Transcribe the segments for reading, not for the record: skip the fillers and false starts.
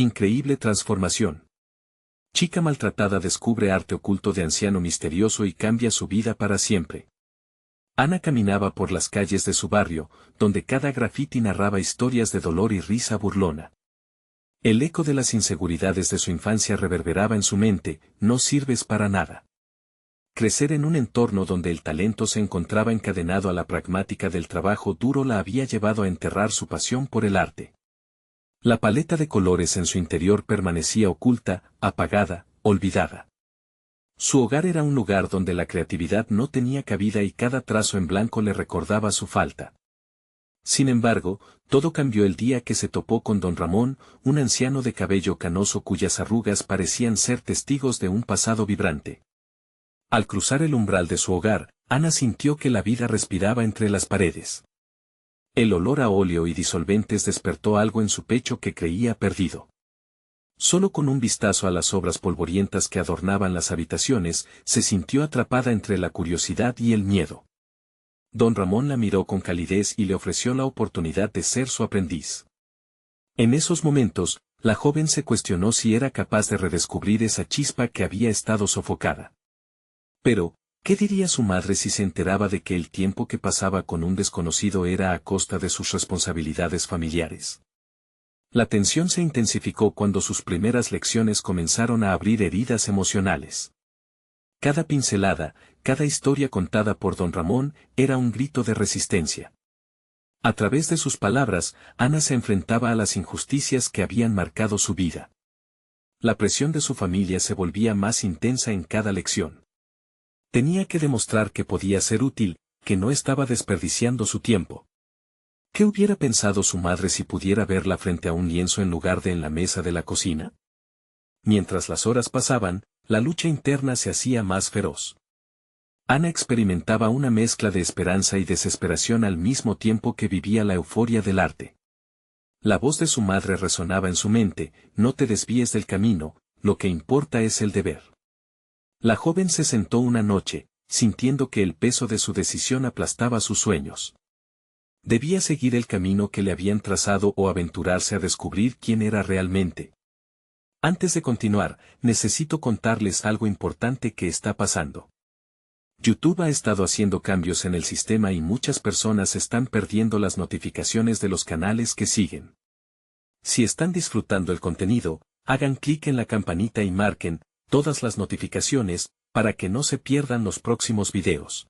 Increíble transformación. Chica maltratada descubre arte oculto de anciano misterioso y cambia su vida para siempre. Ana caminaba por las calles de su barrio, donde cada grafiti narraba historias de dolor y risa burlona. El eco de las inseguridades de su infancia reverberaba en su mente: no sirves para nada. Crecer en un entorno donde el talento se encontraba encadenado a la pragmática del trabajo duro la había llevado a enterrar su pasión por el arte. La paleta de colores en su interior permanecía oculta, apagada, olvidada. Su hogar era un lugar donde la creatividad no tenía cabida y cada trazo en blanco le recordaba su falta. Sin embargo, todo cambió el día que se topó con don Ramón, un anciano de cabello canoso cuyas arrugas parecían ser testigos de un pasado vibrante. Al cruzar el umbral de su hogar, Ana sintió que la vida respiraba entre las paredes. El olor a óleo y disolventes despertó algo en su pecho que creía perdido. Solo con un vistazo a las obras polvorientas que adornaban las habitaciones, se sintió atrapada entre la curiosidad y el miedo. Don Ramón la miró con calidez y le ofreció la oportunidad de ser su aprendiz. En esos momentos, la joven se cuestionó si era capaz de redescubrir esa chispa que había estado sofocada. Pero, ¿qué diría su madre si se enteraba de que el tiempo que pasaba con un desconocido era a costa de sus responsabilidades familiares? La tensión se intensificó cuando sus primeras lecciones comenzaron a abrir heridas emocionales. Cada pincelada, cada historia contada por don Ramón, era un grito de resistencia. A través de sus palabras, Ana se enfrentaba a las injusticias que habían marcado su vida. La presión de su familia se volvía más intensa en cada lección. Tenía que demostrar que podía ser útil, que no estaba desperdiciando su tiempo. ¿Qué hubiera pensado su madre si pudiera verla frente a un lienzo en lugar de en la mesa de la cocina? Mientras las horas pasaban, la lucha interna se hacía más feroz. Ana experimentaba una mezcla de esperanza y desesperación al mismo tiempo que vivía la euforia del arte. La voz de su madre resonaba en su mente: no te desvíes del camino, lo que importa es el deber. La joven se sentó una noche, sintiendo que el peso de su decisión aplastaba sus sueños. Debía seguir el camino que le habían trazado o aventurarse a descubrir quién era realmente. Antes de continuar, necesito contarles algo importante que está pasando. YouTube ha estado haciendo cambios en el sistema y muchas personas están perdiendo las notificaciones de los canales que siguen. Si están disfrutando el contenido, hagan clic en la campanita y marquen todas las notificaciones, para que no se pierdan los próximos videos.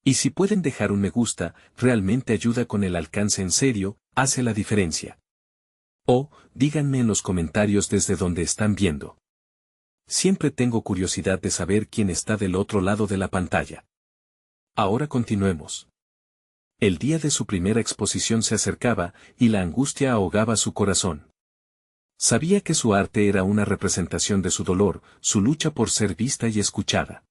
Y si pueden dejar un me gusta, realmente ayuda con el alcance, en serio, hace la diferencia. O, díganme en los comentarios desde donde están viendo. Siempre tengo curiosidad de saber quién está del otro lado de la pantalla. Ahora continuemos. El día de su primera exposición se acercaba, y la angustia ahogaba su corazón. Sabía que su arte era una representación de su dolor, su lucha por ser vista y escuchada.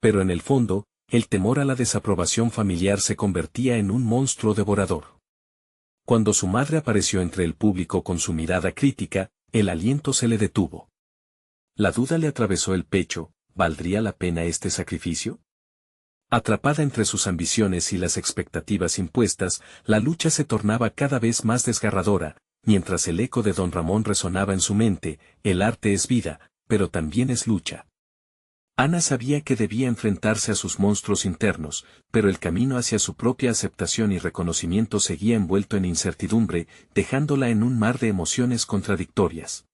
Pero en el fondo, el temor a la desaprobación familiar se convertía en un monstruo devorador. Cuando su madre apareció entre el público con su mirada crítica, el aliento se le detuvo. La duda le atravesó el pecho: ¿valdría la pena este sacrificio? Atrapada entre sus ambiciones y las expectativas impuestas, la lucha se tornaba cada vez más desgarradora, mientras el eco de don Ramón resonaba en su mente: el arte es vida, pero también es lucha. Ana sabía que debía enfrentarse a sus monstruos internos, pero el camino hacia su propia aceptación y reconocimiento seguía envuelto en incertidumbre, dejándola en un mar de emociones contradictorias.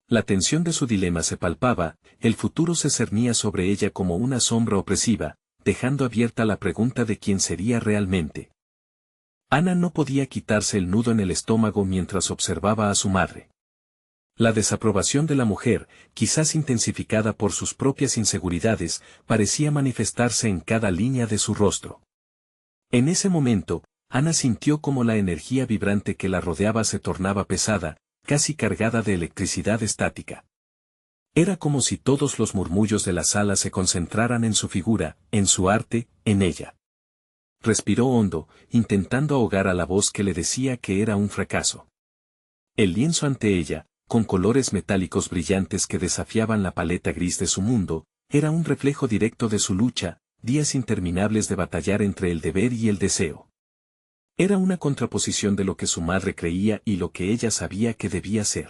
La tensión de su dilema se palpaba, el futuro se cernía sobre ella como una sombra opresiva, dejando abierta la pregunta de quién sería realmente. Ana no podía quitarse el nudo en el estómago mientras observaba a su madre. La desaprobación de la mujer, quizás intensificada por sus propias inseguridades, parecía manifestarse en cada línea de su rostro. En ese momento, Ana sintió como la energía vibrante que la rodeaba se tornaba pesada, casi cargada de electricidad estática. Era como si todos los murmullos de la sala se concentraran en su figura, en su arte, en ella. Respiró hondo, intentando ahogar a la voz que le decía que era un fracaso. El lienzo ante ella, con colores metálicos brillantes que desafiaban la paleta gris de su mundo, era un reflejo directo de su lucha, días interminables de batallar entre el deber y el deseo. Era una contraposición de lo que su madre creía y lo que ella sabía que debía ser.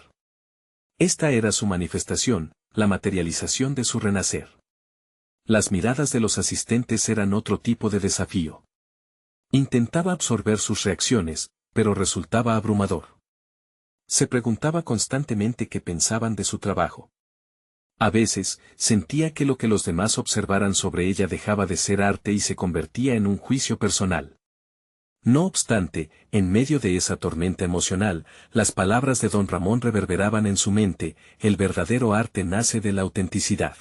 Esta era su manifestación, la materialización de su renacer. Las miradas de los asistentes eran otro tipo de desafío. Intentaba absorber sus reacciones, pero resultaba abrumador. Se preguntaba constantemente qué pensaban de su trabajo. A veces, sentía que lo que los demás observaran sobre ella dejaba de ser arte y se convertía en un juicio personal. No obstante, en medio de esa tormenta emocional, las palabras de don Ramón reverberaban en su mente: el verdadero arte nace de la autenticidad.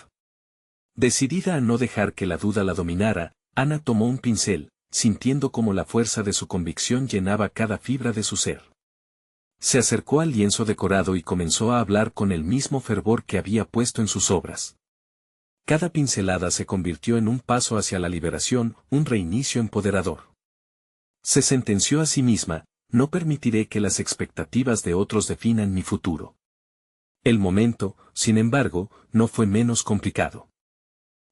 Decidida a no dejar que la duda la dominara, Ana tomó un pincel, sintiendo cómo la fuerza de su convicción llenaba cada fibra de su ser. Se acercó al lienzo decorado y comenzó a hablar con el mismo fervor que había puesto en sus obras. Cada pincelada se convirtió en un paso hacia la liberación, un reinicio empoderador. Se sentenció a sí misma: no permitiré que las expectativas de otros definan mi futuro. El momento, sin embargo, no fue menos complicado.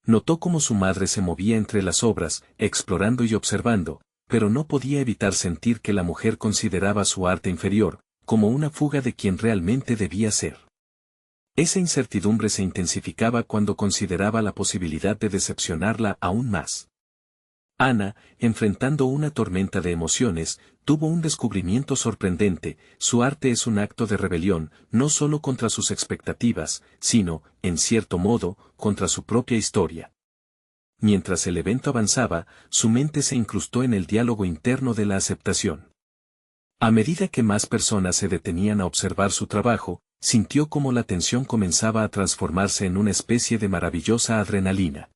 Notó cómo su madre se movía entre las obras, explorando y observando, pero no podía evitar sentir que la mujer consideraba su arte inferior, como una fuga de quien realmente debía ser. Esa incertidumbre se intensificaba cuando consideraba la posibilidad de decepcionarla aún más. Ana, enfrentando una tormenta de emociones, tuvo un descubrimiento sorprendente: su arte es un acto de rebelión, no solo contra sus expectativas, sino, en cierto modo, contra su propia historia. Mientras el evento avanzaba, su mente se incrustó en el diálogo interno de la aceptación. A medida que más personas se detenían a observar su trabajo, sintió cómo la tensión comenzaba a transformarse en una especie de maravillosa adrenalina.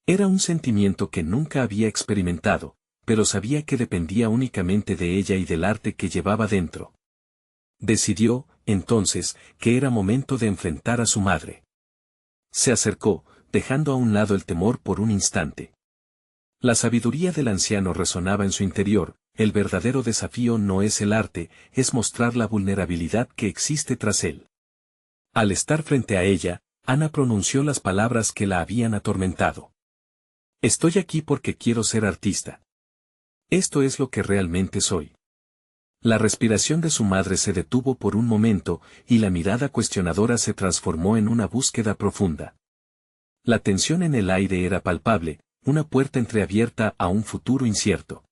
Era un sentimiento que nunca había experimentado, pero sabía que dependía únicamente de ella y del arte que llevaba dentro. Decidió, entonces, que era momento de enfrentar a su madre. Se acercó, dejando a un lado el temor por un instante. La sabiduría del anciano resonaba en su interior: el verdadero desafío no es el arte, es mostrar la vulnerabilidad que existe tras él. Al estar frente a ella, Ana pronunció las palabras que la habían atormentado. Estoy aquí porque quiero ser artista. Esto es lo que realmente soy. La respiración de su madre se detuvo por un momento, y la mirada cuestionadora se transformó en una búsqueda profunda. La tensión en el aire era palpable, una puerta entreabierta a un futuro incierto.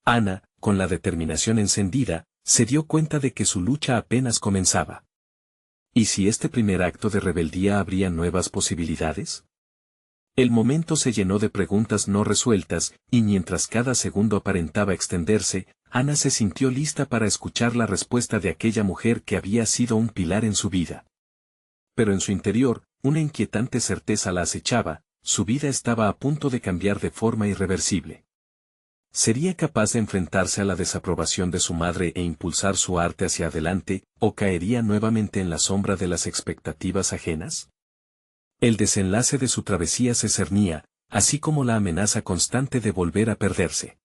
Ana, con la determinación encendida, se dio cuenta de que su lucha apenas comenzaba. ¿Y si este primer acto de rebeldía abría nuevas posibilidades? El momento se llenó de preguntas no resueltas, y mientras cada segundo aparentaba extenderse, Ana se sintió lista para escuchar la respuesta de aquella mujer que había sido un pilar en su vida. Pero en su interior, una inquietante certeza la acechaba: su vida estaba a punto de cambiar de forma irreversible. ¿Sería capaz de enfrentarse a la desaprobación de su madre e impulsar su arte hacia adelante, o caería nuevamente en la sombra de las expectativas ajenas? El desenlace de su travesía se cernía, así como la amenaza constante de volver a perderse.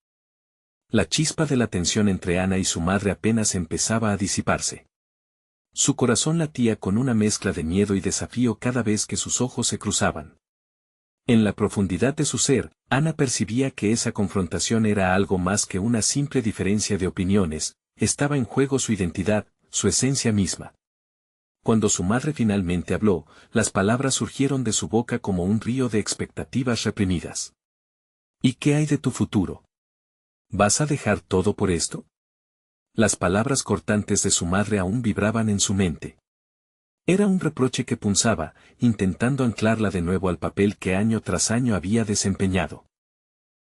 La chispa de la tensión entre Ana y su madre apenas empezaba a disiparse. Su corazón latía con una mezcla de miedo y desafío cada vez que sus ojos se cruzaban. En la profundidad de su ser, Ana percibía que esa confrontación era algo más que una simple diferencia de opiniones: estaba en juego su identidad, su esencia misma. Cuando su madre finalmente habló, las palabras surgieron de su boca como un río de expectativas reprimidas. ¿Y qué hay de tu futuro? ¿Vas a dejar todo por esto? Las palabras cortantes de su madre aún vibraban en su mente. Era un reproche que punzaba, intentando anclarla de nuevo al papel que año tras año había desempeñado.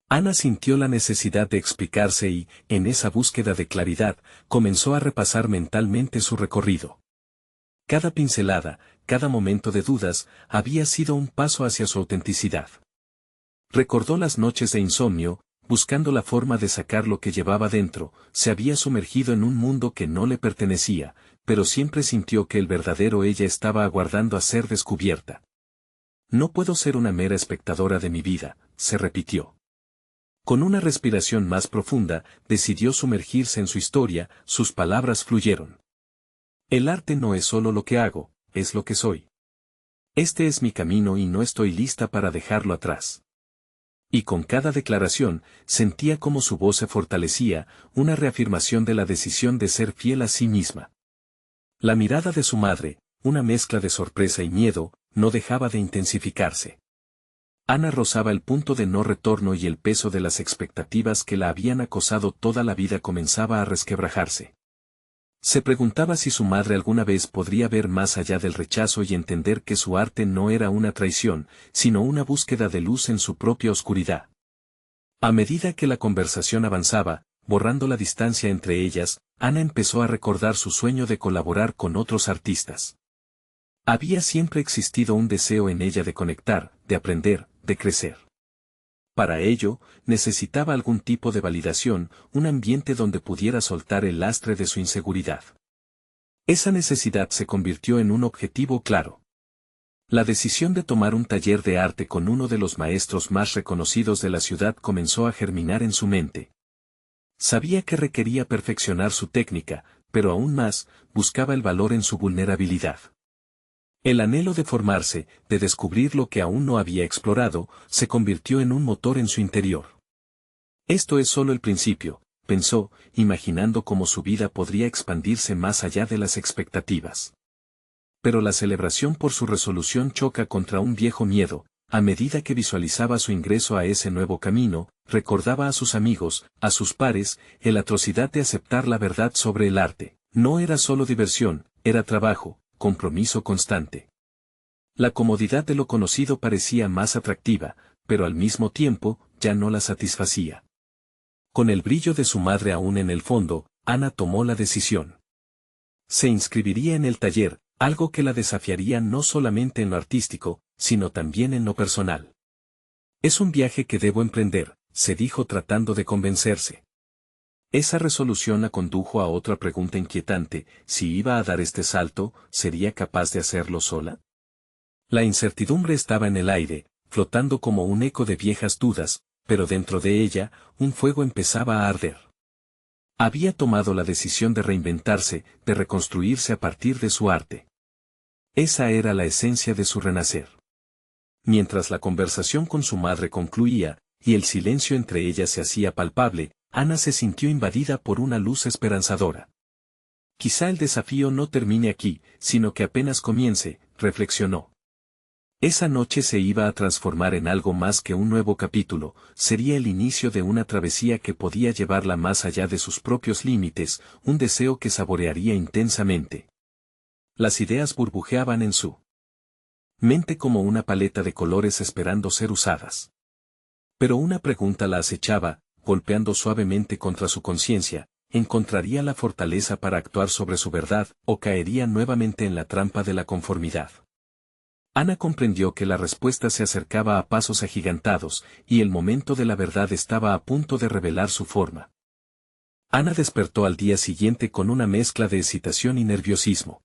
Ana sintió la necesidad de explicarse y, en esa búsqueda de claridad, comenzó a repasar mentalmente su recorrido. Cada pincelada, cada momento de dudas, había sido un paso hacia su autenticidad. Recordó las noches de insomnio, buscando la forma de sacar lo que llevaba dentro. Se había sumergido en un mundo que no le pertenecía, pero siempre sintió que el verdadero ella estaba aguardando a ser descubierta. No puedo ser una mera espectadora de mi vida, se repitió. Con una respiración más profunda, decidió sumergirse en su historia. Sus palabras fluyeron. El arte no es solo lo que hago, es lo que soy. Este es mi camino y no estoy lista para dejarlo atrás. Y con cada declaración, sentía como su voz se fortalecía, una reafirmación de la decisión de ser fiel a sí misma. La mirada de su madre, una mezcla de sorpresa y miedo, no dejaba de intensificarse. Ana rozaba el punto de no retorno y el peso de las expectativas que la habían acosado toda la vida comenzaba a resquebrajarse. Se preguntaba si su madre alguna vez podría ver más allá del rechazo y entender que su arte no era una traición, sino una búsqueda de luz en su propia oscuridad. A medida que la conversación avanzaba, borrando la distancia entre ellas, Ana empezó a recordar su sueño de colaborar con otros artistas. Había siempre existido un deseo en ella de conectar, de aprender, de crecer. Para ello, necesitaba algún tipo de validación, un ambiente donde pudiera soltar el lastre de su inseguridad. Esa necesidad se convirtió en un objetivo claro. La decisión de tomar un taller de arte con uno de los maestros más reconocidos de la ciudad comenzó a germinar en su mente. Sabía que requería perfeccionar su técnica, pero aún más, buscaba el valor en su vulnerabilidad. El anhelo de formarse, de descubrir lo que aún no había explorado, se convirtió en un motor en su interior. Esto es solo el principio, pensó, imaginando cómo su vida podría expandirse más allá de las expectativas. Pero la celebración por su resolución choca contra un viejo miedo. A medida que visualizaba su ingreso a ese nuevo camino, recordaba a sus amigos, a sus pares, la atrocidad de aceptar la verdad sobre el arte. No era solo diversión, era trabajo, compromiso constante. La comodidad de lo conocido parecía más atractiva, pero al mismo tiempo, ya no la satisfacía. Con el brillo de su madre aún en el fondo, Ana tomó la decisión. Se inscribiría en el taller, algo que la desafiaría no solamente en lo artístico, sino también en lo personal. Es un viaje que debo emprender, se dijo tratando de convencerse. Esa resolución la condujo a otra pregunta inquietante: si iba a dar este salto, ¿sería capaz de hacerlo sola? La incertidumbre estaba en el aire, flotando como un eco de viejas dudas, pero dentro de ella, un fuego empezaba a arder. Había tomado la decisión de reinventarse, de reconstruirse a partir de su arte. Esa era la esencia de su renacer. Mientras la conversación con su madre concluía, y el silencio entre ellas se hacía palpable, Ana se sintió invadida por una luz esperanzadora. Quizá el desafío no termine aquí, sino que apenas comience, reflexionó. Esa noche se iba a transformar en algo más que un nuevo capítulo, sería el inicio de una travesía que podía llevarla más allá de sus propios límites, un deseo que saborearía intensamente. Las ideas burbujeaban en su mente como una paleta de colores esperando ser usadas. Pero una pregunta la acechaba, golpeando suavemente contra su conciencia: ¿encontraría la fortaleza para actuar sobre su verdad, o caería nuevamente en la trampa de la conformidad? Ana comprendió que la respuesta se acercaba a pasos agigantados, y el momento de la verdad estaba a punto de revelar su forma. Ana despertó al día siguiente con una mezcla de excitación y nerviosismo.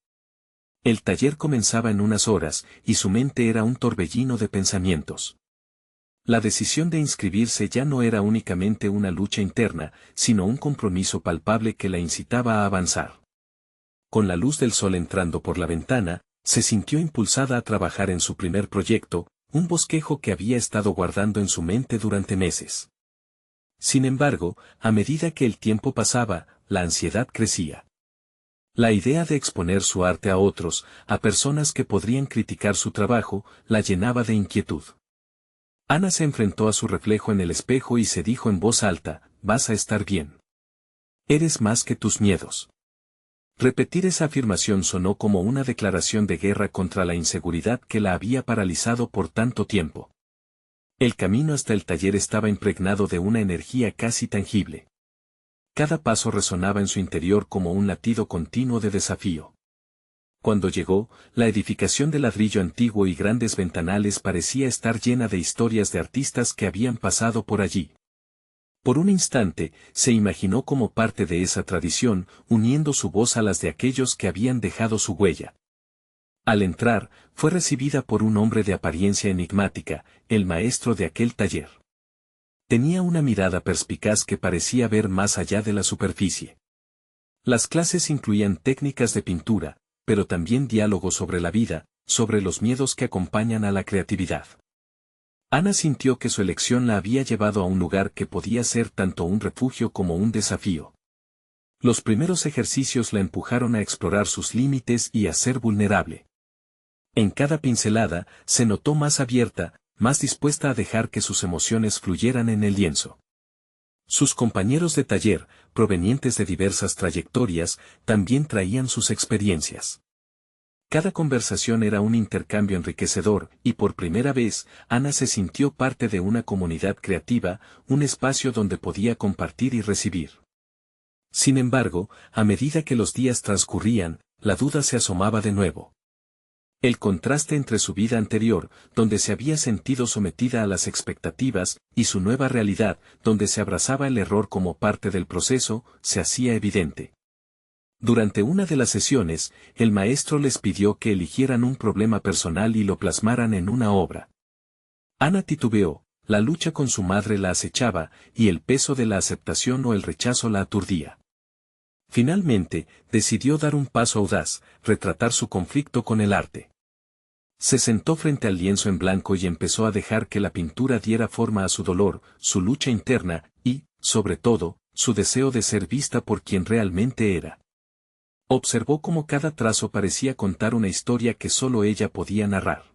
El taller comenzaba en unas horas, y su mente era un torbellino de pensamientos. La decisión de inscribirse ya no era únicamente una lucha interna, sino un compromiso palpable que la incitaba a avanzar. Con la luz del sol entrando por la ventana, se sintió impulsada a trabajar en su primer proyecto, un bosquejo que había estado guardando en su mente durante meses. Sin embargo, a medida que el tiempo pasaba, la ansiedad crecía. La idea de exponer su arte a otros, a personas que podrían criticar su trabajo, la llenaba de inquietud. Ana se enfrentó a su reflejo en el espejo y se dijo en voz alta: vas a estar bien. Eres más que tus miedos. Repetir esa afirmación sonó como una declaración de guerra contra la inseguridad que la había paralizado por tanto tiempo. El camino hasta el taller estaba impregnado de una energía casi tangible. Cada paso resonaba en su interior como un latido continuo de desafío. Cuando llegó, la edificación de ladrillo antiguo y grandes ventanales parecía estar llena de historias de artistas que habían pasado por allí. Por un instante, se imaginó como parte de esa tradición, uniendo su voz a las de aquellos que habían dejado su huella. Al entrar, fue recibida por un hombre de apariencia enigmática, el maestro de aquel taller. Tenía una mirada perspicaz que parecía ver más allá de la superficie. Las clases incluían técnicas de pintura, pero también diálogos sobre la vida, sobre los miedos que acompañan a la creatividad. Ana sintió que su elección la había llevado a un lugar que podía ser tanto un refugio como un desafío. Los primeros ejercicios la empujaron a explorar sus límites y a ser vulnerable. En cada pincelada, se notó más abierta, más dispuesta a dejar que sus emociones fluyeran en el lienzo. Sus compañeros de taller, provenientes de diversas trayectorias, también traían sus experiencias. Cada conversación era un intercambio enriquecedor, y por primera vez, Ana se sintió parte de una comunidad creativa, un espacio donde podía compartir y recibir. Sin embargo, a medida que los días transcurrían, la duda se asomaba de nuevo. El contraste entre su vida anterior, donde se había sentido sometida a las expectativas, y su nueva realidad, donde se abrazaba el error como parte del proceso, se hacía evidente. Durante una de las sesiones, el maestro les pidió que eligieran un problema personal y lo plasmaran en una obra. Ana titubeó, la lucha con su madre la acechaba, y el peso de la aceptación o el rechazo la aturdía. Finalmente, decidió dar un paso audaz, retratar su conflicto con el arte. Se sentó frente al lienzo en blanco y empezó a dejar que la pintura diera forma a su dolor, su lucha interna, y, sobre todo, su deseo de ser vista por quien realmente era. Observó cómo cada trazo parecía contar una historia que solo ella podía narrar.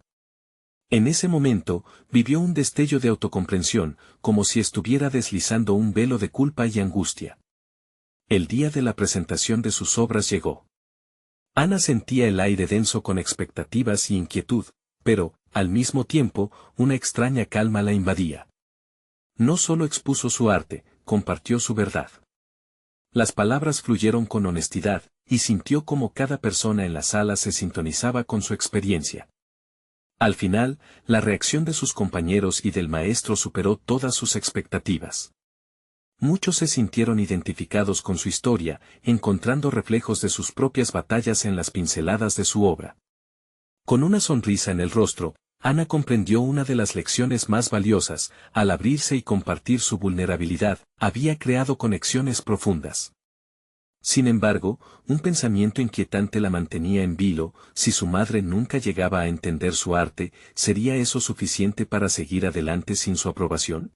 En ese momento, vivió un destello de autocomprensión, como si estuviera deslizando un velo de culpa y angustia. El día de la presentación de sus obras llegó. Ana sentía el aire denso con expectativas y inquietud, pero, al mismo tiempo, una extraña calma la invadía. No solo expuso su arte, compartió su verdad. Las palabras fluyeron con honestidad, y sintió como cada persona en la sala se sintonizaba con su experiencia. Al final, la reacción de sus compañeros y del maestro superó todas sus expectativas. Muchos se sintieron identificados con su historia, encontrando reflejos de sus propias batallas en las pinceladas de su obra. Con una sonrisa en el rostro, Ana comprendió una de las lecciones más valiosas: al abrirse y compartir su vulnerabilidad, había creado conexiones profundas. Sin embargo, un pensamiento inquietante la mantenía en vilo: si su madre nunca llegaba a entender su arte, ¿sería eso suficiente para seguir adelante sin su aprobación?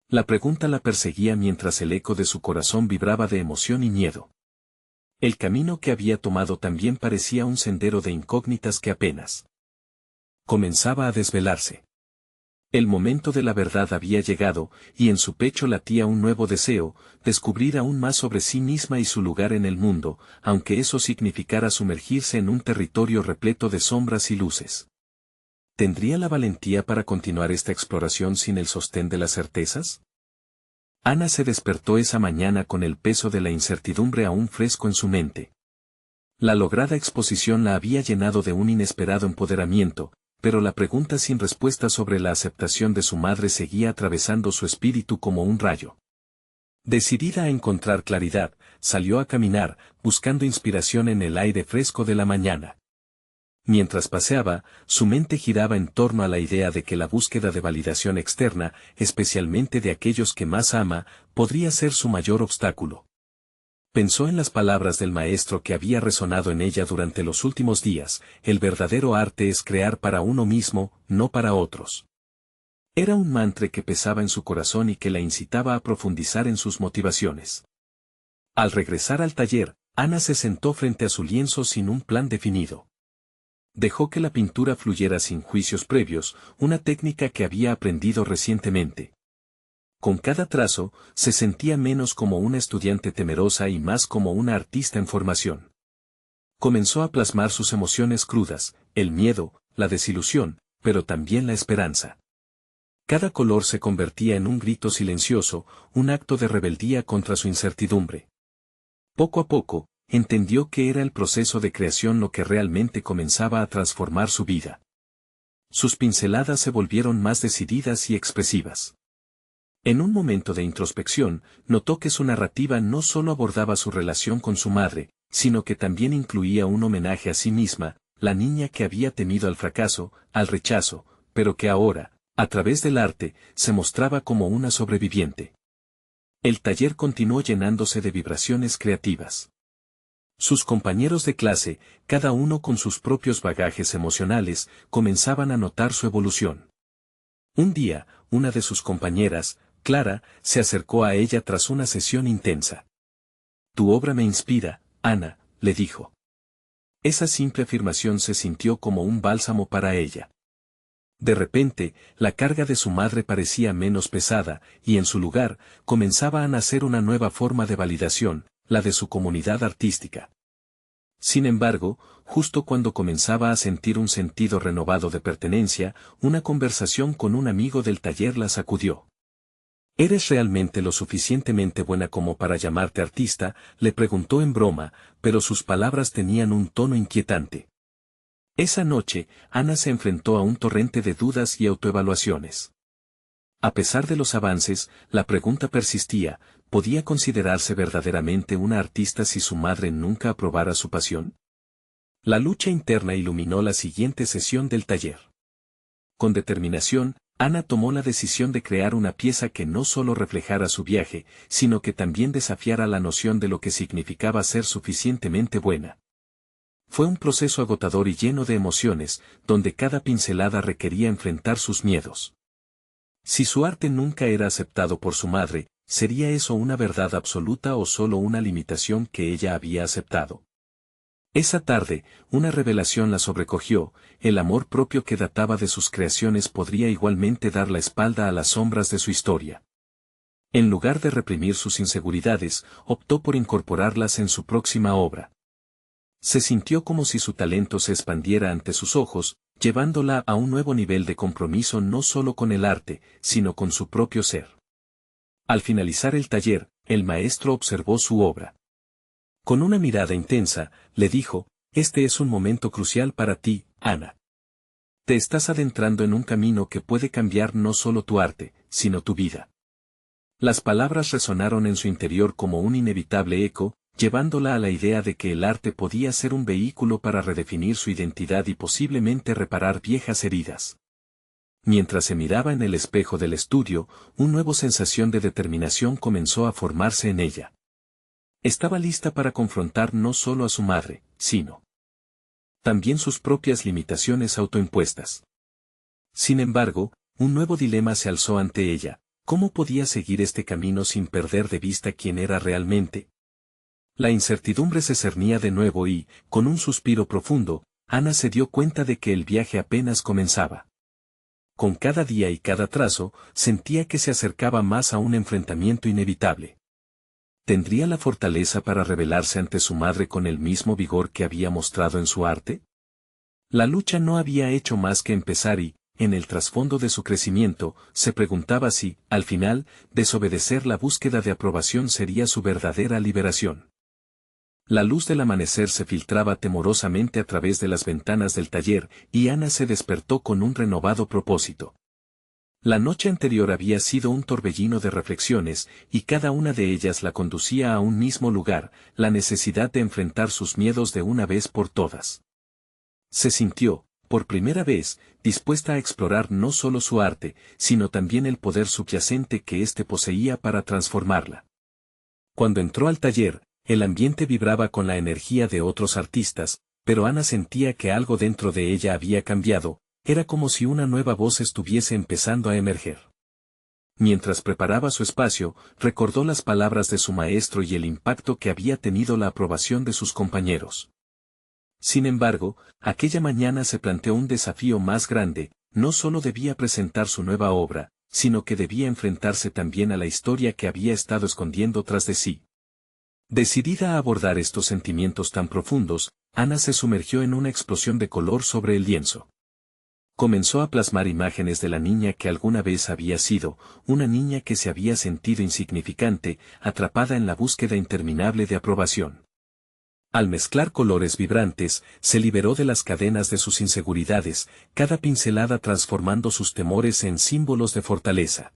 La pregunta la perseguía mientras el eco de su corazón vibraba de emoción y miedo. El camino que había tomado también parecía un sendero de incógnitas que apenas comenzaba a desvelarse. El momento de la verdad había llegado, y en su pecho latía un nuevo deseo: descubrir aún más sobre sí misma y su lugar en el mundo, aunque eso significara sumergirse en un territorio repleto de sombras y luces. ¿Tendría la valentía para continuar esta exploración sin el sostén de las certezas? Ana se despertó esa mañana con el peso de la incertidumbre aún fresco en su mente. La lograda exposición la había llenado de un inesperado empoderamiento, pero la pregunta sin respuesta sobre la aceptación de su madre seguía atravesando su espíritu como un rayo. Decidida a encontrar claridad, salió a caminar, buscando inspiración en el aire fresco de la mañana. Mientras paseaba, su mente giraba en torno a la idea de que la búsqueda de validación externa, especialmente de aquellos que más ama, podría ser su mayor obstáculo. Pensó en las palabras del maestro que había resonado en ella durante los últimos días: el verdadero arte es crear para uno mismo, no para otros. Era un mantra que pesaba en su corazón y que la incitaba a profundizar en sus motivaciones. Al regresar al taller, Ana se sentó frente a su lienzo sin un plan definido. Dejó que la pintura fluyera sin juicios previos, una técnica que había aprendido recientemente. Con cada trazo, se sentía menos como una estudiante temerosa y más como una artista en formación. Comenzó a plasmar sus emociones crudas: el miedo, la desilusión, pero también la esperanza. Cada color se convertía en un grito silencioso, un acto de rebeldía contra su incertidumbre. Poco a poco, entendió que era el proceso de creación lo que realmente comenzaba a transformar su vida. Sus pinceladas se volvieron más decididas y expresivas. En un momento de introspección, notó que su narrativa no solo abordaba su relación con su madre, sino que también incluía un homenaje a sí misma, la niña que había temido al fracaso, al rechazo, pero que ahora, a través del arte, se mostraba como una sobreviviente. El taller continuó llenándose de vibraciones creativas. Sus compañeros de clase, cada uno con sus propios bagajes emocionales, comenzaban a notar su evolución. Un día, una de sus compañeras, Clara, se acercó a ella tras una sesión intensa. Tu obra me inspira, Ana, le dijo. Esa simple afirmación se sintió como un bálsamo para ella. De repente, la carga de su madre parecía menos pesada, y en su lugar, comenzaba a nacer una nueva forma de validación, la de su comunidad artística. Sin embargo, justo cuando comenzaba a sentir un sentido renovado de pertenencia, una conversación con un amigo del taller la sacudió. ¿Eres realmente lo suficientemente buena como para llamarte artista?, le preguntó en broma, pero sus palabras tenían un tono inquietante. Esa noche, Ana se enfrentó a un torrente de dudas y autoevaluaciones. A pesar de los avances, la pregunta persistía: ¿podía considerarse verdaderamente una artista si su madre nunca aprobara su pasión? La lucha interna iluminó la siguiente sesión del taller. Con determinación, Ana tomó la decisión de crear una pieza que no solo reflejara su viaje, sino que también desafiara la noción de lo que significaba ser suficientemente buena. Fue un proceso agotador y lleno de emociones, donde cada pincelada requería enfrentar sus miedos. Si su arte nunca era aceptado por su madre, ¿sería eso una verdad absoluta o solo una limitación que ella había aceptado? Esa tarde, una revelación la sobrecogió: el amor propio que databa de sus creaciones podría igualmente dar la espalda a las sombras de su historia. En lugar de reprimir sus inseguridades, optó por incorporarlas en su próxima obra. Se sintió como si su talento se expandiera ante sus ojos, llevándola a un nuevo nivel de compromiso no solo con el arte, sino con su propio ser. Al finalizar el taller, el maestro observó su obra. Con una mirada intensa, le dijo: este es un momento crucial para ti, Ana. Te estás adentrando en un camino que puede cambiar no solo tu arte, sino tu vida. Las palabras resonaron en su interior como un inevitable eco, llevándola a la idea de que el arte podía ser un vehículo para redefinir su identidad y posiblemente reparar viejas heridas. Mientras se miraba en el espejo del estudio, una nueva sensación de determinación comenzó a formarse en ella. Estaba lista para confrontar no solo a su madre, sino también sus propias limitaciones autoimpuestas. Sin embargo, un nuevo dilema se alzó ante ella: ¿cómo podía seguir este camino sin perder de vista quién era realmente? La incertidumbre se cernía de nuevo y, con un suspiro profundo, Ana se dio cuenta de que el viaje apenas comenzaba. Con cada día y cada trazo, sentía que se acercaba más a un enfrentamiento inevitable. ¿Tendría la fortaleza para rebelarse ante su madre con el mismo vigor que había mostrado en su arte? La lucha no había hecho más que empezar y, en el trasfondo de su crecimiento, se preguntaba si, al final, desobedecer la búsqueda de aprobación sería su verdadera liberación. La luz del amanecer se filtraba temorosamente a través de las ventanas del taller, y Ana se despertó con un renovado propósito. La noche anterior había sido un torbellino de reflexiones, y cada una de ellas la conducía a un mismo lugar: la necesidad de enfrentar sus miedos de una vez por todas. Se sintió, por primera vez, dispuesta a explorar no solo su arte, sino también el poder subyacente que éste poseía para transformarla. Cuando entró al taller, el ambiente vibraba con la energía de otros artistas, pero Ana sentía que algo dentro de ella había cambiado. Era como si una nueva voz estuviese empezando a emerger. Mientras preparaba su espacio, recordó las palabras de su maestro y el impacto que había tenido la aprobación de sus compañeros. Sin embargo, aquella mañana se planteó un desafío más grande: no solo debía presentar su nueva obra, sino que debía enfrentarse también a la historia que había estado escondiendo tras de sí. Decidida a abordar estos sentimientos tan profundos, Ana se sumergió en una explosión de color sobre el lienzo. Comenzó a plasmar imágenes de la niña que alguna vez había sido, una niña que se había sentido insignificante, atrapada en la búsqueda interminable de aprobación. Al mezclar colores vibrantes, se liberó de las cadenas de sus inseguridades, cada pincelada transformando sus temores en símbolos de fortaleza.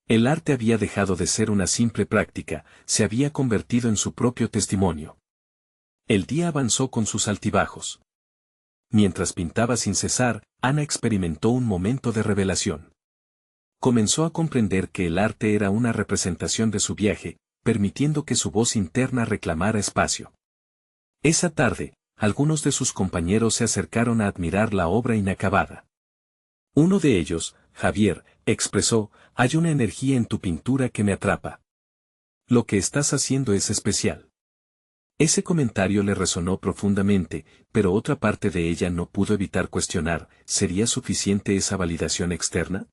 El arte había dejado de ser una simple práctica, se había convertido en su propio testimonio. El día avanzó con sus altibajos. Mientras pintaba sin cesar, Ana experimentó un momento de revelación. Comenzó a comprender que el arte era una representación de su viaje, permitiendo que su voz interna reclamara espacio. Esa tarde, algunos de sus compañeros se acercaron a admirar la obra inacabada. Uno de ellos, Javier, expresó, hay una energía en tu pintura que me atrapa. Lo que estás haciendo es especial. Ese comentario le resonó profundamente, pero otra parte de ella no pudo evitar cuestionar, ¿sería suficiente esa validación externa?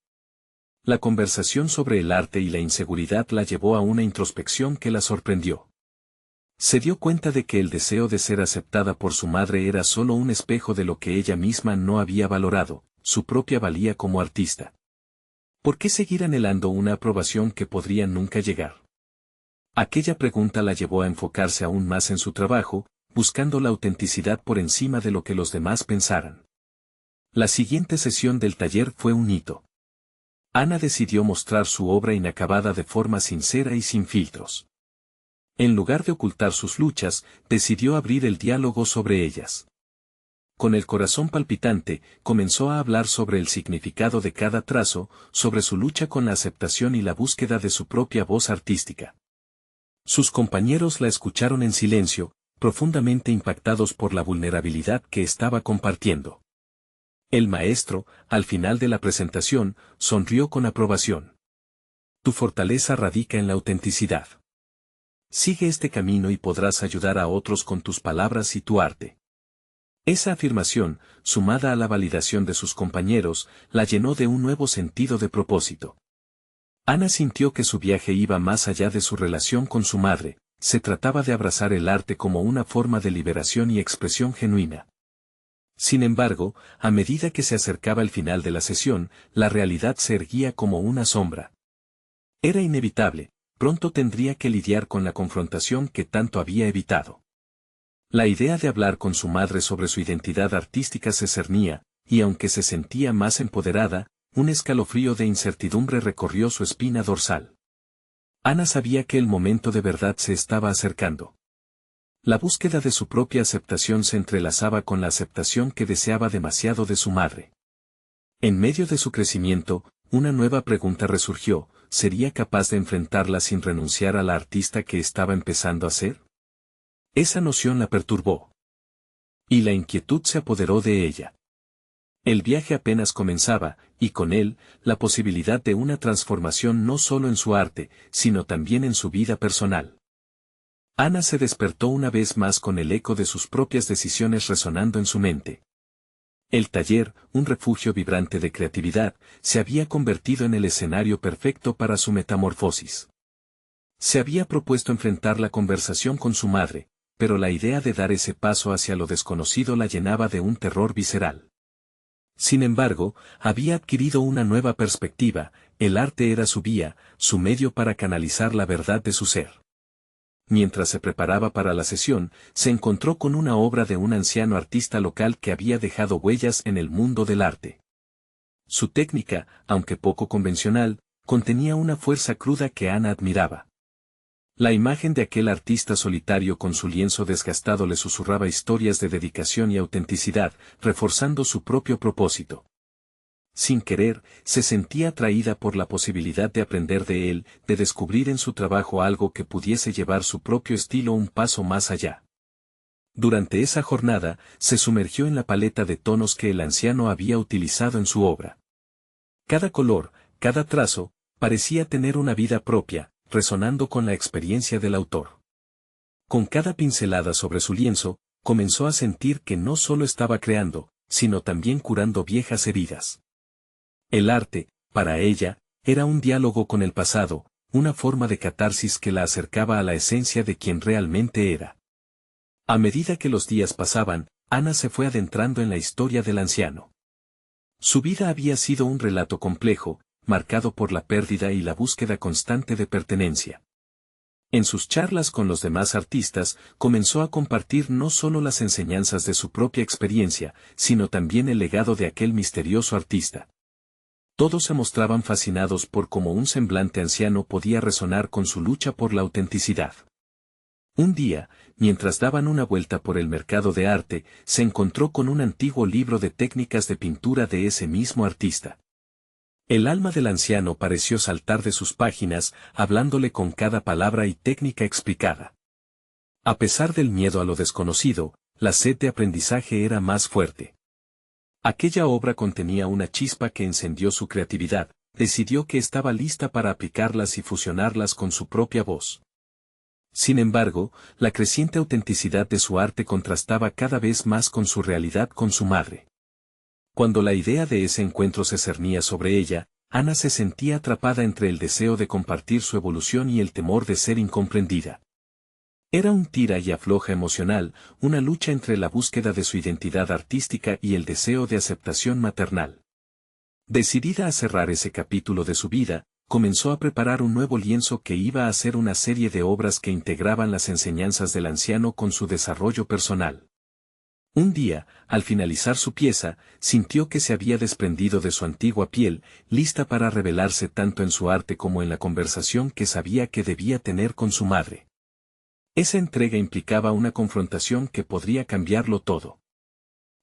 La conversación sobre el arte y la inseguridad la llevó a una introspección que la sorprendió. Se dio cuenta de que el deseo de ser aceptada por su madre era solo un espejo de lo que ella misma no había valorado, su propia valía como artista. ¿Por qué seguir anhelando una aprobación que podría nunca llegar? Aquella pregunta la llevó a enfocarse aún más en su trabajo, buscando la autenticidad por encima de lo que los demás pensaran. La siguiente sesión del taller fue un hito. Ana decidió mostrar su obra inacabada de forma sincera y sin filtros. En lugar de ocultar sus luchas, decidió abrir el diálogo sobre ellas. Con el corazón palpitante, comenzó a hablar sobre el significado de cada trazo, sobre su lucha con la aceptación y la búsqueda de su propia voz artística. Sus compañeros la escucharon en silencio, profundamente impactados por la vulnerabilidad que estaba compartiendo. El maestro, al final de la presentación, sonrió con aprobación. Tu fortaleza radica en la autenticidad. Sigue este camino y podrás ayudar a otros con tus palabras y tu arte. Esa afirmación, sumada a la validación de sus compañeros, la llenó de un nuevo sentido de propósito. Ana sintió que su viaje iba más allá de su relación con su madre, se trataba de abrazar el arte como una forma de liberación y expresión genuina. Sin embargo, a medida que se acercaba el final de la sesión, la realidad se erguía como una sombra. Era inevitable, pronto tendría que lidiar con la confrontación que tanto había evitado. La idea de hablar con su madre sobre su identidad artística se cernía, y aunque se sentía más empoderada, un escalofrío de incertidumbre recorrió su espina dorsal. Ana sabía que el momento de verdad se estaba acercando. La búsqueda de su propia aceptación se entrelazaba con la aceptación que deseaba demasiado de su madre. En medio de su crecimiento, una nueva pregunta resurgió, ¿sería capaz de enfrentarla sin renunciar a la artista que estaba empezando a ser? Esa noción la perturbó. Y la inquietud se apoderó de ella. El viaje apenas comenzaba, y con él, la posibilidad de una transformación no solo en su arte, sino también en su vida personal. Ana se despertó una vez más con el eco de sus propias decisiones resonando en su mente. El taller, un refugio vibrante de creatividad, se había convertido en el escenario perfecto para su metamorfosis. Se había propuesto enfrentar la conversación con su madre, pero la idea de dar ese paso hacia lo desconocido la llenaba de un terror visceral. Sin embargo, había adquirido una nueva perspectiva, el arte era su vía, su medio para canalizar la verdad de su ser. Mientras se preparaba para la sesión, se encontró con una obra de un anciano artista local que había dejado huellas en el mundo del arte. Su técnica, aunque poco convencional, contenía una fuerza cruda que Ana admiraba. La imagen de aquel artista solitario con su lienzo desgastado le susurraba historias de dedicación y autenticidad, reforzando su propio propósito. Sin querer, se sentía atraída por la posibilidad de aprender de él, de descubrir en su trabajo algo que pudiese llevar su propio estilo un paso más allá. Durante esa jornada, se sumergió en la paleta de tonos que el anciano había utilizado en su obra. Cada color, cada trazo, parecía tener una vida propia, resonando con la experiencia del autor. Con cada pincelada sobre su lienzo, comenzó a sentir que no solo estaba creando, sino también curando viejas heridas. El arte, para ella, era un diálogo con el pasado, una forma de catarsis que la acercaba a la esencia de quien realmente era. A medida que los días pasaban, Ana se fue adentrando en la historia del anciano. Su vida había sido un relato complejo, marcado por la pérdida y la búsqueda constante de pertenencia. En sus charlas con los demás artistas, comenzó a compartir no solo las enseñanzas de su propia experiencia, sino también el legado de aquel misterioso artista. Todos se mostraban fascinados por cómo un semblante anciano podía resonar con su lucha por la autenticidad. Un día, mientras daban una vuelta por el mercado de arte, se encontró con un antiguo libro de técnicas de pintura de ese mismo artista. El alma del anciano pareció saltar de sus páginas, hablándole con cada palabra y técnica explicada. A pesar del miedo a lo desconocido, la sed de aprendizaje era más fuerte. Aquella obra contenía una chispa que encendió su creatividad, decidió que estaba lista para aplicarlas y fusionarlas con su propia voz. Sin embargo, la creciente autenticidad de su arte contrastaba cada vez más con su realidad con su madre. Cuando la idea de ese encuentro se cernía sobre ella, Ana se sentía atrapada entre el deseo de compartir su evolución y el temor de ser incomprendida. Era un tira y afloja emocional, una lucha entre la búsqueda de su identidad artística y el deseo de aceptación maternal. Decidida a cerrar ese capítulo de su vida, comenzó a preparar un nuevo lienzo que iba a ser una serie de obras que integraban las enseñanzas del anciano con su desarrollo personal. Un día, al finalizar su pieza, sintió que se había desprendido de su antigua piel, lista para revelarse tanto en su arte como en la conversación que sabía que debía tener con su madre. Esa entrega implicaba una confrontación que podría cambiarlo todo.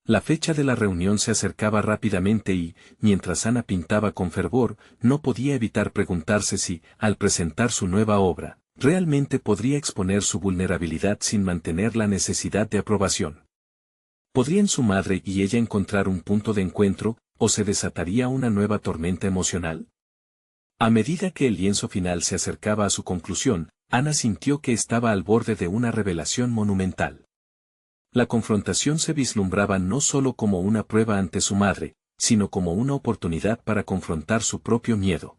La fecha de la reunión se acercaba rápidamente y, mientras Ana pintaba con fervor, no podía evitar preguntarse si, al presentar su nueva obra, realmente podría exponer su vulnerabilidad sin mantener la necesidad de aprobación. ¿Podrían su madre y ella encontrar un punto de encuentro, o se desataría una nueva tormenta emocional? A medida que el lienzo final se acercaba a su conclusión, Ana sintió que estaba al borde de una revelación monumental. La confrontación se vislumbraba no solo como una prueba ante su madre, sino como una oportunidad para confrontar su propio miedo.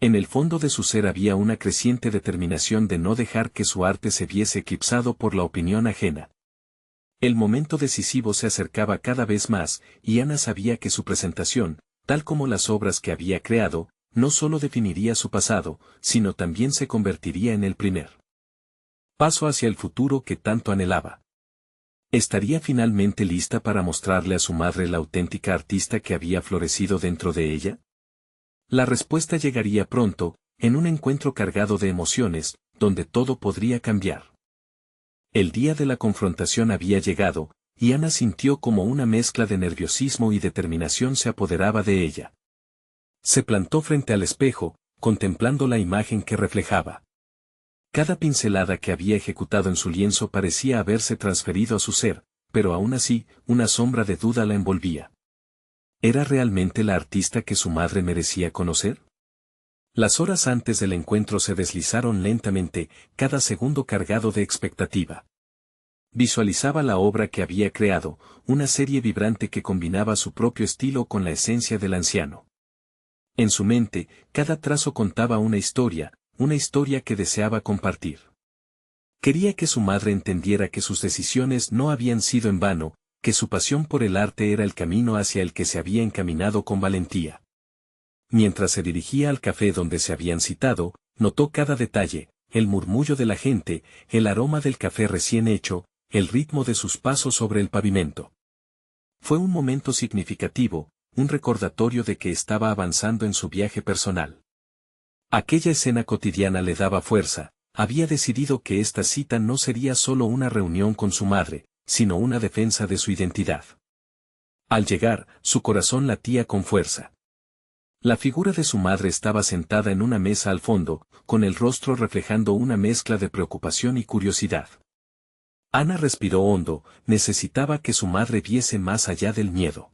En el fondo de su ser había una creciente determinación de no dejar que su arte se viese eclipsado por la opinión ajena. El momento decisivo se acercaba cada vez más, y Ana sabía que su presentación, tal como las obras que había creado, no solo definiría su pasado, sino también se convertiría en el primer paso hacia el futuro que tanto anhelaba. ¿Estaría finalmente lista para mostrarle a su madre la auténtica artista que había florecido dentro de ella? La respuesta llegaría pronto, en un encuentro cargado de emociones, donde todo podría cambiar. El día de la confrontación había llegado, y Ana sintió como una mezcla de nerviosismo y determinación se apoderaba de ella. Se plantó frente al espejo, contemplando la imagen que reflejaba. Cada pincelada que había ejecutado en su lienzo parecía haberse transferido a su ser, pero aún así, una sombra de duda la envolvía. ¿Era realmente la artista que su madre merecía conocer? Las horas antes del encuentro se deslizaron lentamente, cada segundo cargado de expectativa. Visualizaba la obra que había creado, una serie vibrante que combinaba su propio estilo con la esencia del anciano. En su mente, cada trazo contaba una historia que deseaba compartir. Quería que su madre entendiera que sus decisiones no habían sido en vano, que su pasión por el arte era el camino hacia el que se había encaminado con valentía. Mientras se dirigía al café donde se habían citado, notó cada detalle, el murmullo de la gente, el aroma del café recién hecho, el ritmo de sus pasos sobre el pavimento. Fue un momento significativo, un recordatorio de que estaba avanzando en su viaje personal. Aquella escena cotidiana le daba fuerza, había decidido que esta cita no sería solo una reunión con su madre, sino una defensa de su identidad. Al llegar, su corazón latía con fuerza. La figura de su madre estaba sentada en una mesa al fondo, con el rostro reflejando una mezcla de preocupación y curiosidad. Ana respiró hondo, necesitaba que su madre viese más allá del miedo.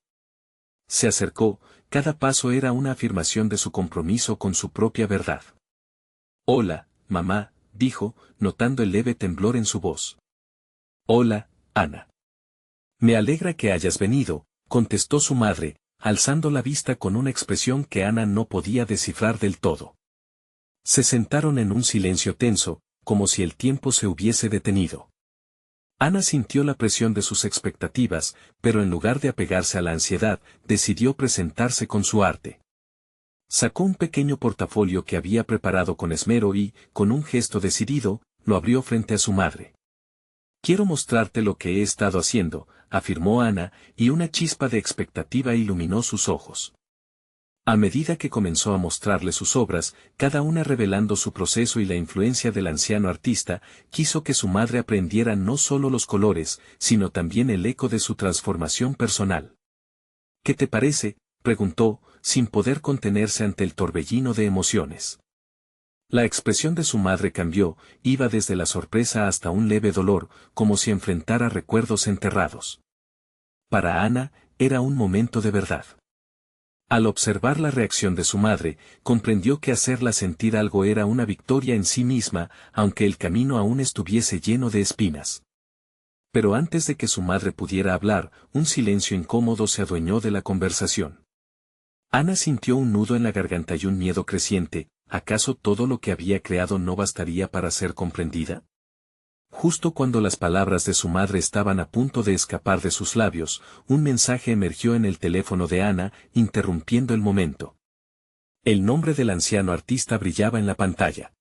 Se acercó, cada paso era una afirmación de su compromiso con su propia verdad. «Hola, mamá», dijo, notando el leve temblor en su voz. «Hola, Ana». «Me alegra que hayas venido», contestó su madre, alzando la vista con una expresión que Ana no podía descifrar del todo. Se sentaron en un silencio tenso, como si el tiempo se hubiese detenido. Ana sintió la presión de sus expectativas, pero en lugar de apegarse a la ansiedad, decidió presentarse con su arte. Sacó un pequeño portafolio que había preparado con esmero y, con un gesto decidido, lo abrió frente a su madre. «Quiero mostrarte lo que he estado haciendo», afirmó Ana, y una chispa de expectativa iluminó sus ojos. A medida que comenzó a mostrarle sus obras, cada una revelando su proceso y la influencia del anciano artista, quiso que su madre aprendiera no solo los colores, sino también el eco de su transformación personal. «¿Qué te parece?», preguntó, sin poder contenerse ante el torbellino de emociones. La expresión de su madre cambió, iba desde la sorpresa hasta un leve dolor, como si enfrentara recuerdos enterrados. Para Ana, era un momento de verdad. Al observar la reacción de su madre, comprendió que hacerla sentir algo era una victoria en sí misma, aunque el camino aún estuviese lleno de espinas. Pero antes de que su madre pudiera hablar, un silencio incómodo se adueñó de la conversación. Ana sintió un nudo en la garganta y un miedo creciente. ¿Acaso todo lo que había creado no bastaría para ser comprendida? Justo cuando las palabras de su madre estaban a punto de escapar de sus labios, un mensaje emergió en el teléfono de Ana, interrumpiendo el momento. El nombre del anciano artista brillaba en la pantalla.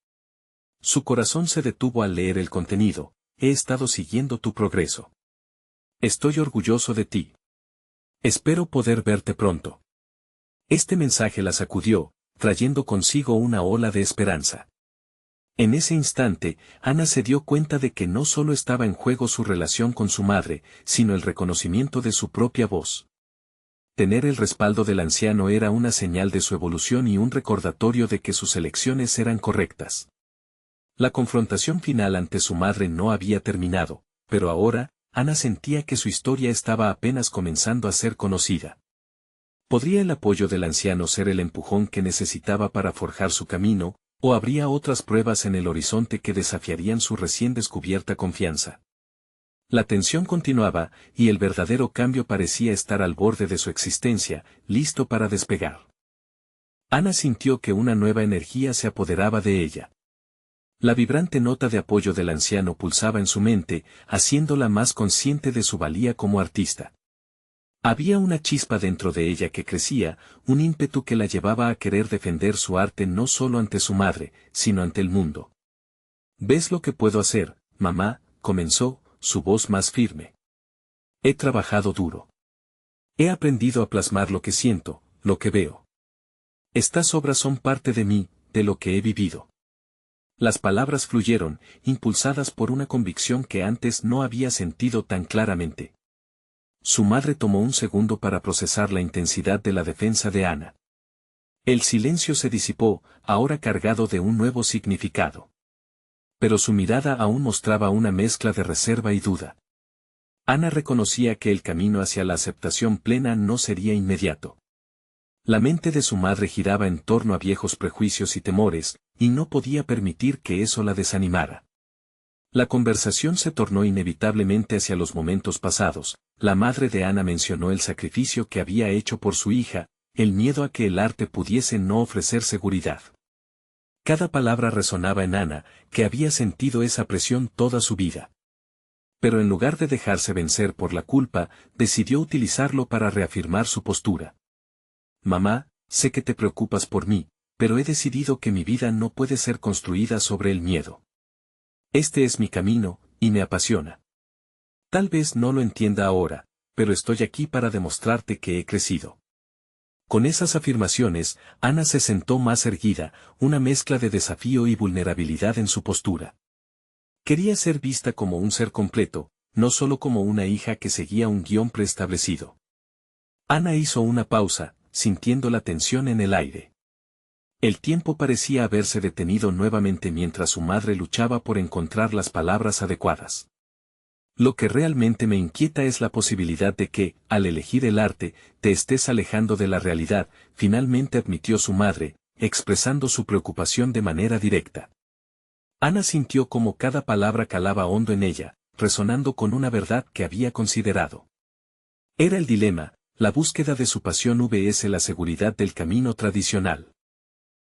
Su corazón se detuvo al leer el contenido. He estado siguiendo tu progreso. Estoy orgulloso de ti. Espero poder verte pronto. Este mensaje la sacudió, trayendo consigo una ola de esperanza. En ese instante, Ana se dio cuenta de que no solo estaba en juego su relación con su madre, sino el reconocimiento de su propia voz. Tener el respaldo del anciano era una señal de su evolución y un recordatorio de que sus elecciones eran correctas. La confrontación final ante su madre no había terminado, pero ahora, Ana sentía que su historia estaba apenas comenzando a ser conocida. ¿Podría el apoyo del anciano ser el empujón que necesitaba para forjar su camino, o habría otras pruebas en el horizonte que desafiarían su recién descubierta confianza? La tensión continuaba, y el verdadero cambio parecía estar al borde de su existencia, listo para despegar. Ana sintió que una nueva energía se apoderaba de ella. La vibrante nota de apoyo del anciano pulsaba en su mente, haciéndola más consciente de su valía como artista. Había una chispa dentro de ella que crecía, un ímpetu que la llevaba a querer defender su arte no solo ante su madre, sino ante el mundo. ¿Ves lo que puedo hacer, mamá?, comenzó, su voz más firme. He trabajado duro. He aprendido a plasmar lo que siento, lo que veo. Estas obras son parte de mí, de lo que he vivido. Las palabras fluyeron, impulsadas por una convicción que antes no había sentido tan claramente. Su madre tomó un segundo para procesar la intensidad de la defensa de Ana. El silencio se disipó, ahora cargado de un nuevo significado. Pero su mirada aún mostraba una mezcla de reserva y duda. Ana reconocía que el camino hacia la aceptación plena no sería inmediato. La mente de su madre giraba en torno a viejos prejuicios y temores, y no podía permitir que eso la desanimara. La conversación se tornó inevitablemente hacia los momentos pasados. La madre de Ana mencionó el sacrificio que había hecho por su hija, el miedo a que el arte pudiese no ofrecer seguridad. Cada palabra resonaba en Ana, que había sentido esa presión toda su vida. Pero en lugar de dejarse vencer por la culpa, decidió utilizarlo para reafirmar su postura. Mamá, sé que te preocupas por mí, pero he decidido que mi vida no puede ser construida sobre el miedo. Este es mi camino, y me apasiona. Tal vez no lo entienda ahora, pero estoy aquí para demostrarte que he crecido. Con esas afirmaciones, Ana se sentó más erguida, una mezcla de desafío y vulnerabilidad en su postura. Quería ser vista como un ser completo, no solo como una hija que seguía un guión preestablecido. Ana hizo una pausa, sintiendo la tensión en el aire. El tiempo parecía haberse detenido nuevamente mientras su madre luchaba por encontrar las palabras adecuadas. Lo que realmente me inquieta es la posibilidad de que, al elegir el arte, te estés alejando de la realidad, finalmente admitió su madre, expresando su preocupación de manera directa. Ana sintió como cada palabra calaba hondo en ella, resonando con una verdad que había considerado. Era el dilema, la búsqueda de su pasión vs la seguridad del camino tradicional.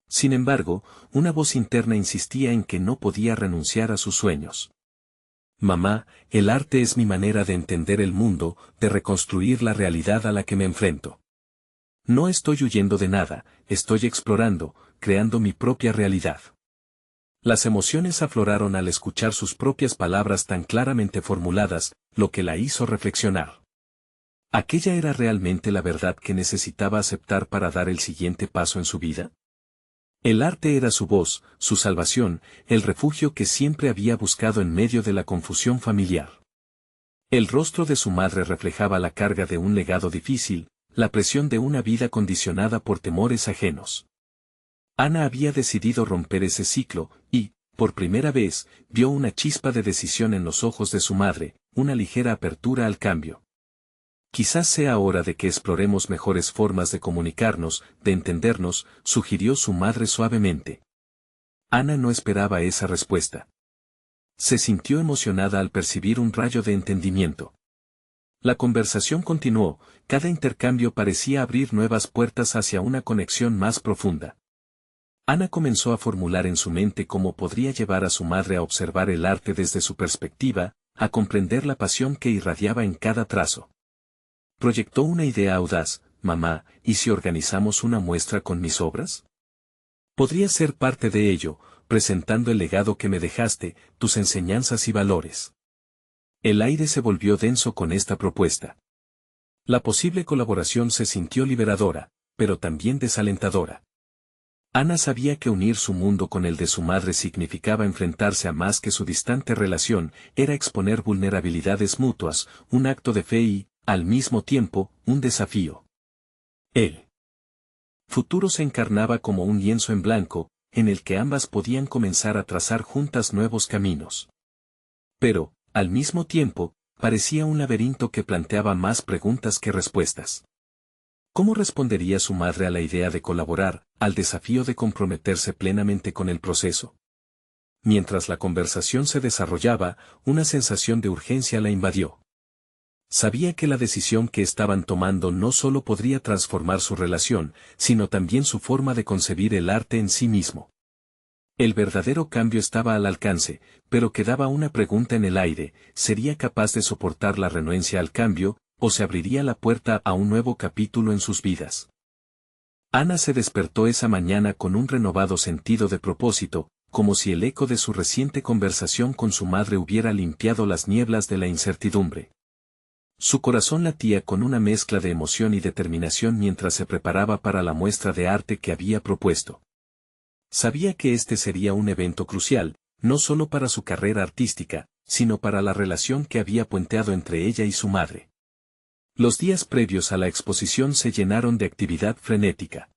Sin embargo, una voz interna insistía en que no podía renunciar a sus sueños. Mamá, el arte es mi manera de entender el mundo, de reconstruir la realidad a la que me enfrento. No estoy huyendo de nada, estoy explorando, creando mi propia realidad. Las emociones afloraron al escuchar sus propias palabras tan claramente formuladas, lo que la hizo reflexionar. ¿Aquella era realmente la verdad que necesitaba aceptar para dar el siguiente paso en su vida? El arte era su voz, su salvación, el refugio que siempre había buscado en medio de la confusión familiar. El rostro de su madre reflejaba la carga de un legado difícil, la presión de una vida condicionada por temores ajenos. Ana había decidido romper ese ciclo, y, por primera vez, vio una chispa de decisión en los ojos de su madre, una ligera apertura al cambio. Quizás sea hora de que exploremos mejores formas de comunicarnos, de entendernos, sugirió su madre suavemente. Ana no esperaba esa respuesta. Se sintió emocionada al percibir un rayo de entendimiento. La conversación continuó, cada intercambio parecía abrir nuevas puertas hacia una conexión más profunda. Ana comenzó a formular en su mente cómo podría llevar a su madre a observar el arte desde su perspectiva, a comprender la pasión que irradiaba en cada trazo. Proyectó una idea audaz: mamá, ¿y si organizamos una muestra con mis obras? Podría ser parte de ello, presentando el legado que me dejaste, tus enseñanzas y valores. El aire se volvió denso con esta propuesta. La posible colaboración se sintió liberadora, pero también desalentadora. Ana sabía que unir su mundo con el de su madre significaba enfrentarse a más que su distante relación, era exponer vulnerabilidades mutuas, un acto de fe y, al mismo tiempo, un desafío. El futuro se encarnaba como un lienzo en blanco, en el que ambas podían comenzar a trazar juntas nuevos caminos. Pero, al mismo tiempo, parecía un laberinto que planteaba más preguntas que respuestas. ¿Cómo respondería su madre a la idea de colaborar, al desafío de comprometerse plenamente con el proceso? Mientras la conversación se desarrollaba, una sensación de urgencia la invadió. Sabía que la decisión que estaban tomando no solo podría transformar su relación, sino también su forma de concebir el arte en sí mismo. El verdadero cambio estaba al alcance, pero quedaba una pregunta en el aire: ¿sería capaz de soportar la renuencia al cambio, o se abriría la puerta a un nuevo capítulo en sus vidas? Ana se despertó esa mañana con un renovado sentido de propósito, como si el eco de su reciente conversación con su madre hubiera limpiado las nieblas de la incertidumbre. Su corazón latía con una mezcla de emoción y determinación mientras se preparaba para la muestra de arte que había propuesto. Sabía que este sería un evento crucial, no solo para su carrera artística, sino para la relación que había puenteado entre ella y su madre. Los días previos a la exposición se llenaron de actividad frenética.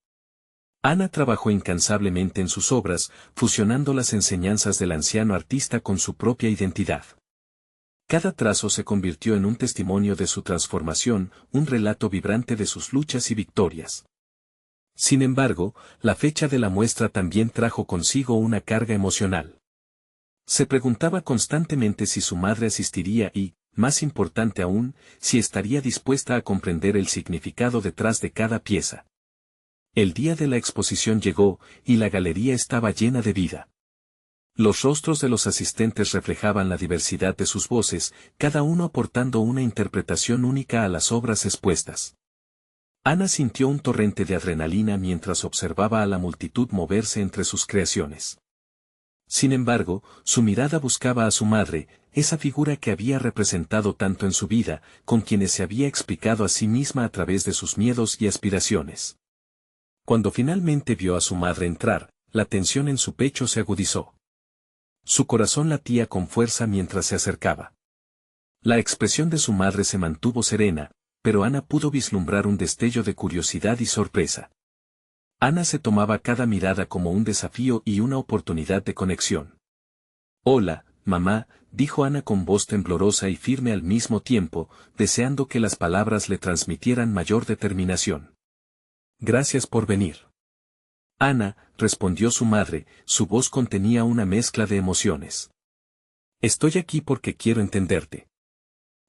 Ana trabajó incansablemente en sus obras, fusionando las enseñanzas del anciano artista con su propia identidad. Cada trazo se convirtió en un testimonio de su transformación, un relato vibrante de sus luchas y victorias. Sin embargo, la fecha de la muestra también trajo consigo una carga emocional. Se preguntaba constantemente si su madre asistiría y, más importante aún, si estaría dispuesta a comprender el significado detrás de cada pieza. El día de la exposición llegó, y la galería estaba llena de vida. Los rostros de los asistentes reflejaban la diversidad de sus voces, cada uno aportando una interpretación única a las obras expuestas. Ana sintió un torrente de adrenalina mientras observaba a la multitud moverse entre sus creaciones. Sin embargo, su mirada buscaba a su madre, esa figura que había representado tanto en su vida, con quienes se había explicado a sí misma a través de sus miedos y aspiraciones. Cuando finalmente vio a su madre entrar, la tensión en su pecho se agudizó. Su corazón latía con fuerza mientras se acercaba. La expresión de su madre se mantuvo serena, pero Ana pudo vislumbrar un destello de curiosidad y sorpresa. Ana se tomaba cada mirada como un desafío y una oportunidad de conexión. «Hola, mamá», dijo Ana con voz temblorosa y firme al mismo tiempo, deseando que las palabras le transmitieran mayor determinación. «Gracias por venir». «Ana», respondió su madre, su voz contenía una mezcla de emociones. «Estoy aquí porque quiero entenderte».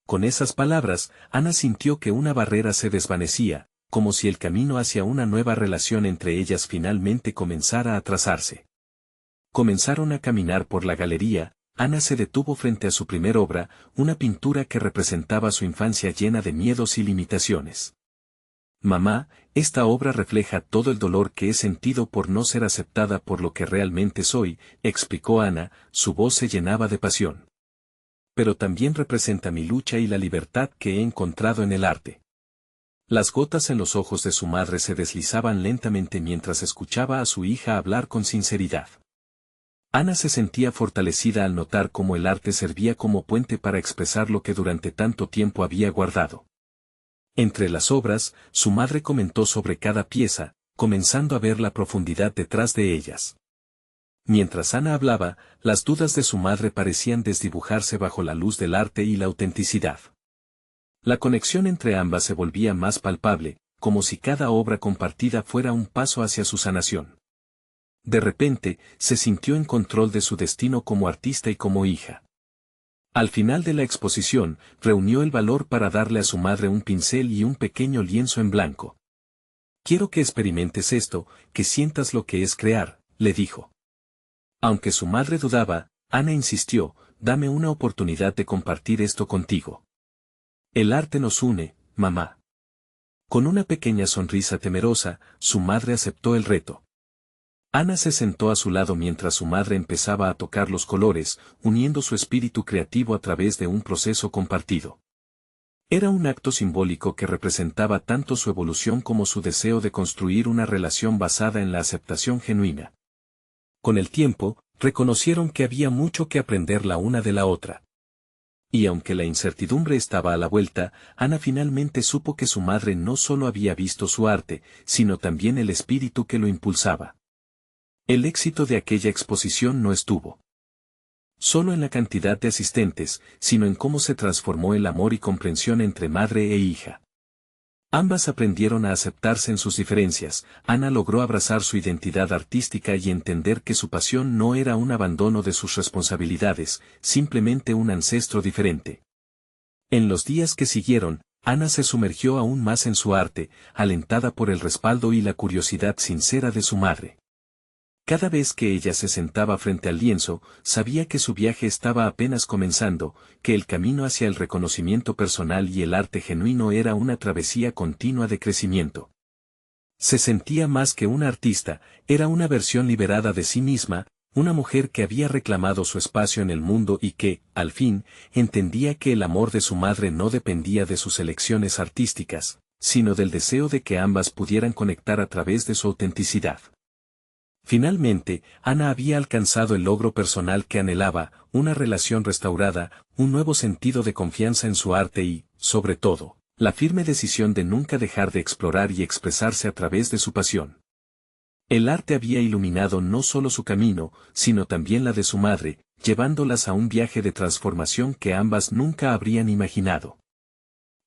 Con esas palabras, Ana sintió que una barrera se desvanecía, como si el camino hacia una nueva relación entre ellas finalmente comenzara a trazarse. Comenzaron a caminar por la galería. Ana se detuvo frente a su primer obra, una pintura que representaba su infancia llena de miedos y limitaciones. «Mamá, esta obra refleja todo el dolor que he sentido por no ser aceptada por lo que realmente soy», explicó Ana, su voz se llenaba de pasión. «Pero también representa mi lucha y la libertad que he encontrado en el arte». Las gotas en los ojos de su madre se deslizaban lentamente mientras escuchaba a su hija hablar con sinceridad. Ana se sentía fortalecida al notar cómo el arte servía como puente para expresar lo que durante tanto tiempo había guardado. Entre las obras, su madre comentó sobre cada pieza, comenzando a ver la profundidad detrás de ellas. Mientras Ana hablaba, las dudas de su madre parecían desdibujarse bajo la luz del arte y la autenticidad. La conexión entre ambas se volvía más palpable, como si cada obra compartida fuera un paso hacia su sanación. De repente, se sintió en control de su destino como artista y como hija. Al final de la exposición, reunió el valor para darle a su madre un pincel y un pequeño lienzo en blanco. «Quiero que experimentes esto, que sientas lo que es crear», le dijo. Aunque su madre dudaba, Ana insistió: «Dame una oportunidad de compartir esto contigo. El arte nos une, mamá». Con una pequeña sonrisa temerosa, su madre aceptó el reto. Ana se sentó a su lado mientras su madre empezaba a tocar los colores, uniendo su espíritu creativo a través de un proceso compartido. Era un acto simbólico que representaba tanto su evolución como su deseo de construir una relación basada en la aceptación genuina. Con el tiempo, reconocieron que había mucho que aprender la una de la otra. Y aunque la incertidumbre estaba a la vuelta, Ana finalmente supo que su madre no solo había visto su arte, sino también el espíritu que lo impulsaba. El éxito de aquella exposición no estuvo solo en la cantidad de asistentes, sino en cómo se transformó el amor y comprensión entre madre e hija. Ambas aprendieron a aceptarse en sus diferencias. Ana logró abrazar su identidad artística y entender que su pasión no era un abandono de sus responsabilidades, simplemente un ancestro diferente. En los días que siguieron, Ana se sumergió aún más en su arte, alentada por el respaldo y la curiosidad sincera de su madre. Cada vez que ella se sentaba frente al lienzo, sabía que su viaje estaba apenas comenzando, que el camino hacia el reconocimiento personal y el arte genuino era una travesía continua de crecimiento. Se sentía más que una artista, era una versión liberada de sí misma, una mujer que había reclamado su espacio en el mundo y que, al fin, entendía que el amor de su madre no dependía de sus elecciones artísticas, sino del deseo de que ambas pudieran conectar a través de su autenticidad. Finalmente, Ana había alcanzado el logro personal que anhelaba, una relación restaurada, un nuevo sentido de confianza en su arte y, sobre todo, la firme decisión de nunca dejar de explorar y expresarse a través de su pasión. El arte había iluminado no solo su camino, sino también la de su madre, llevándolas a un viaje de transformación que ambas nunca habrían imaginado.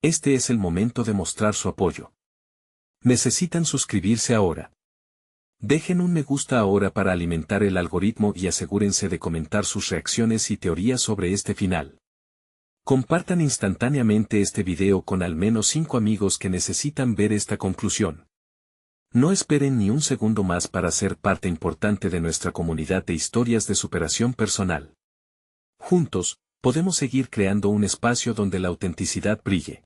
Este es el momento de mostrar su apoyo. Necesitan suscribirse ahora. Dejen un me gusta ahora para alimentar el algoritmo y asegúrense de comentar sus reacciones y teorías sobre este final. Compartan instantáneamente este video con al menos 5 amigos que necesitan ver esta conclusión. No esperen ni un segundo más para ser parte importante de nuestra comunidad de historias de superación personal. Juntos, podemos seguir creando un espacio donde la autenticidad brille.